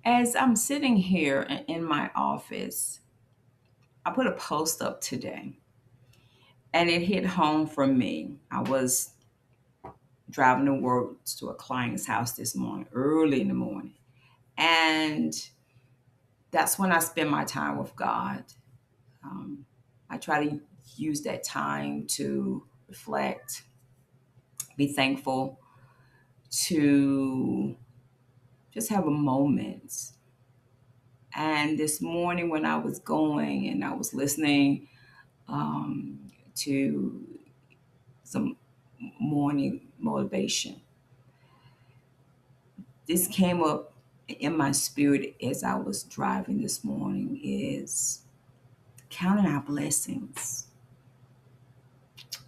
As I'm sitting here in my office, I put a post up today and it hit home for me. I was driving to work to a client's house this morning, early in the morning. And that's when I spend my time with God. Um, I try to use that time to reflect, be thankful, to just have a moment. And this morning, when I was going and I was listening to some morning motivation, this came up in my spirit as I was driving this morning is counting our blessings.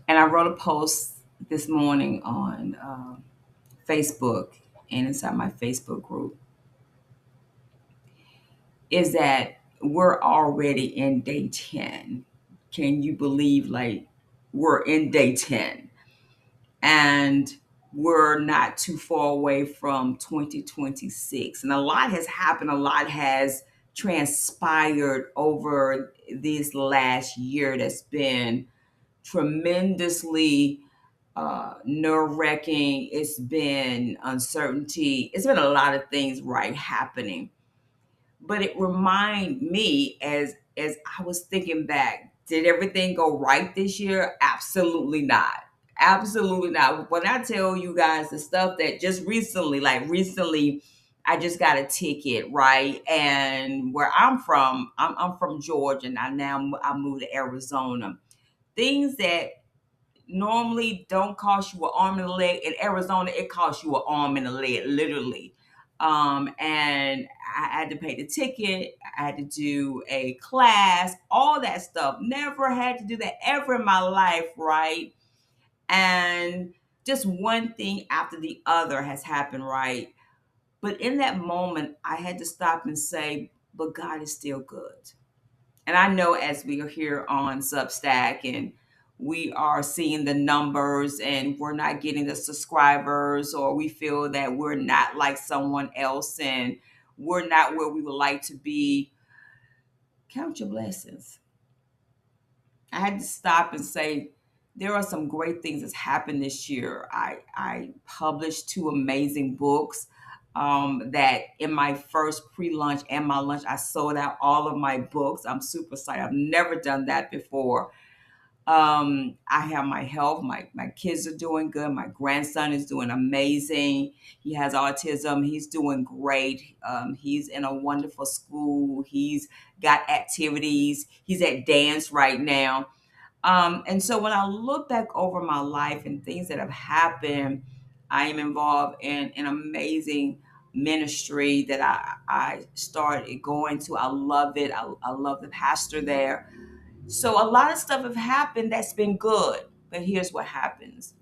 And I wrote a post this morning on Facebook and inside my Facebook group is that we're already in day 10. Can you believe like we're in day 10? And we're not too far away from 2026. And a lot has happened, a lot has transpired over this last year that's been tremendously nerve wracking. It's been uncertainty. It's been a lot of things right happening. But it reminded me as I was thinking back, did everything go right this year? Absolutely not. Absolutely not. When I tell you guys the stuff that just recently, like recently, I just got a ticket, right? And where I'm from, I'm from Georgia, and I moved to Arizona. Things that normally don't cost you an arm and a leg. In Arizona, it costs you an arm and a leg, literally. And I had to pay the ticket. I had to do a class, all that stuff. Never had to do that ever in my life, right? And just one thing after the other has happened, right? But in that moment, I had to stop and say, but God is still good. And I know as we are here on Substack and we are seeing the numbers and we're not getting the subscribers, or we feel that we're not like someone else and we're not where we would like to be, count your blessings. I had to stop and say, there are some great things that's happened this year. I published two amazing books. That in my first pre-lunch and my lunch, I sold out all of my books. I'm super excited. I've never done that before. I have my health. My kids are doing good. My grandson is doing amazing. He has autism. He's doing great. He's in a wonderful school. He's got activities. He's at dance right now. And so when I look back over my life and things that have happened, I am involved in an amazing ministry that I started going to. I love it. I love the pastor there. So a lot of stuff have happened that's been good. But here's what happens.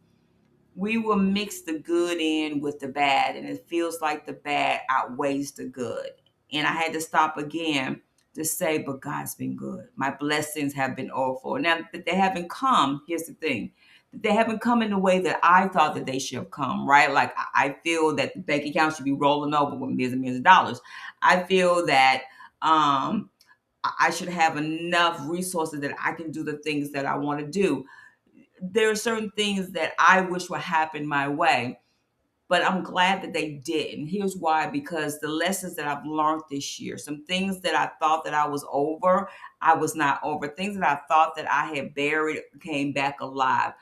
We will mix the good in with the bad, and it feels like the bad outweighs the good. And I had to stop again to say, but God's been good. My blessings have been awful. Now that they haven't come, here's the thing. They haven't come in the way that I thought that they should have come, right? Like I feel that the bank account should be rolling over with millions and millions of dollars. I feel that I should have enough resources that I can do the things that I want to do. There are certain things that I wish would happen my way, but I'm glad that they didn't. Here's why: because the lessons that I've learned this year, some things that I thought that I was over, I was not over. Things that I thought that I had buried came back alive.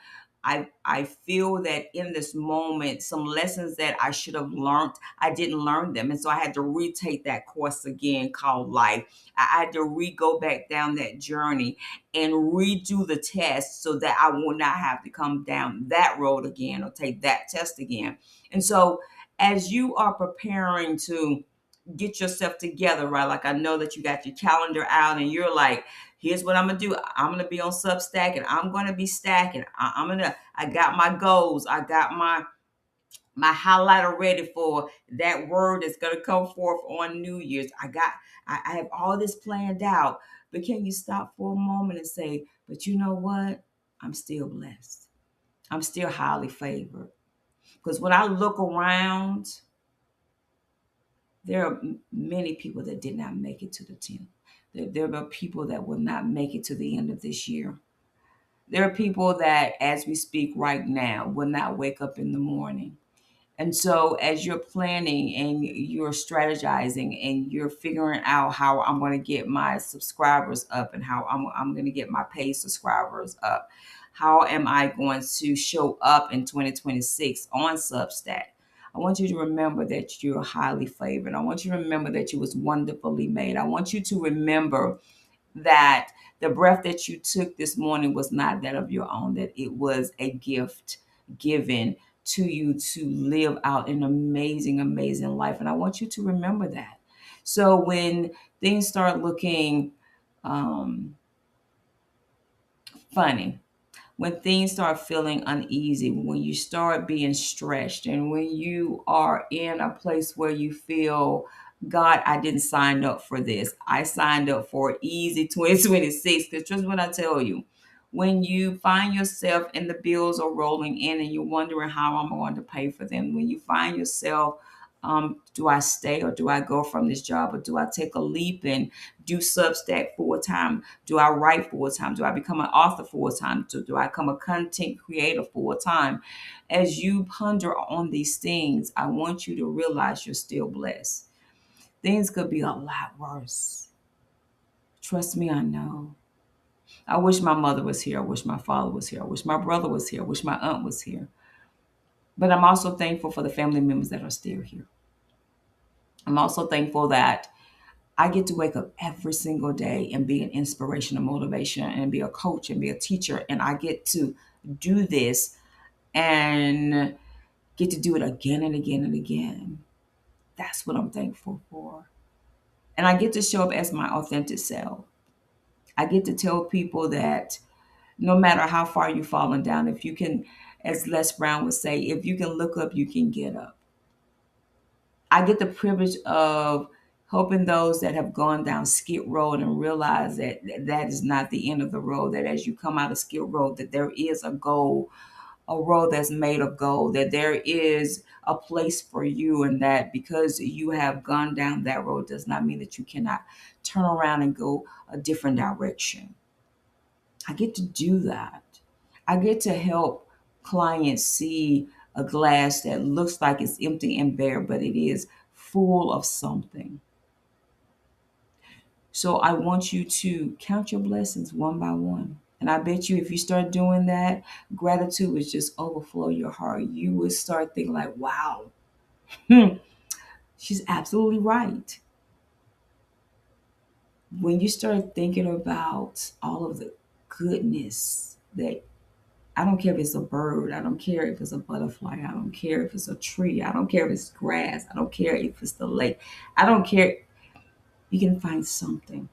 I feel that in this moment, some lessons that I should have learned, I didn't learn them. And so I had to retake that course again called life. I had to go back down that journey and redo the test so that I will not have to come down that road again or take that test again. And so as you are preparing to get yourself together, right? Like I know that you got your calendar out and you're like, here's what I'm gonna do. I'm gonna be on Substack and I'm gonna be stacking. I got my goals. I got my highlighter ready for that word that's gonna come forth on New Year's. I have all this planned out. But can you stop for a moment and say, but you know what? I'm still blessed. I'm still highly favored. Because when I look around, There are many people that did not make it to the 10th. There are people that will not make it to the end of this year. There are people that, as we speak right now, will not wake up in the morning. And so, as you're planning and you're strategizing and you're figuring out how I'm going to get my subscribers up and how I'm going to get my paid subscribers up, how am I going to show up in 2026 on Substack? I want you to remember that you're highly favored. I want you to remember that you was wonderfully made. I want you to remember that the breath that you took this morning was not that of your own, that it was a gift given to you to live out an amazing, amazing life. And I want you to remember that. So when things start looking um, funny, when things start feeling uneasy, when you start being stretched, and when you are in a place where you feel, God, I didn't sign up for this. I signed up for easy 2026. Because just what I tell you, when you find yourself and the bills are rolling in and you're wondering how I'm going to pay for them, when you find yourself, do I stay or do I go from this job or do I take a leap and do Substack full time? Do I write full time? Do I become an author full time? Do I become a content creator full time? As you ponder on these things, I want you to realize you're still blessed. Things could be a lot worse. Trust me, I know. I wish my mother was here. I wish my father was here. I wish my brother was here. I wish my aunt was here. But I'm also thankful for the family members that are still here. I'm also thankful that I get to wake up every single day and be an inspiration and motivation and be a coach and be a teacher. And I get to do this and get to do it again and again and again. That's what I'm thankful for. And I get to show up as my authentic self. I get to tell people that no matter how far you've fallen down, if you can, as Les Brown would say, if you can look up, you can get up. I get the privilege of helping those that have gone down Skid Road and realize that that is not the end of the road. That as you come out of Skid Road, that there is a goal, a road that's made of gold. That there is a place for you, and that because you have gone down that road does not mean that you cannot turn around and go a different direction. I get to do that. I get to help clients see a glass that looks like it's empty and bare, but it is full of something. So I want you to count your blessings one by one. And I bet you if you start doing that, gratitude will just overflow your heart. You will start thinking like, wow, she's absolutely right. When you start thinking about all of the goodness that I don't care if it's a bird. I don't care if it's a butterfly. I don't care if it's a tree. I don't care if it's grass. I don't care if it's the lake. I don't care. You can find something.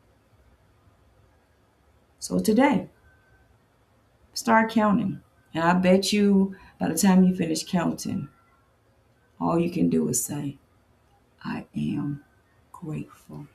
So today, start counting. And I bet you by the time you finish counting, all you can do is say, I am grateful.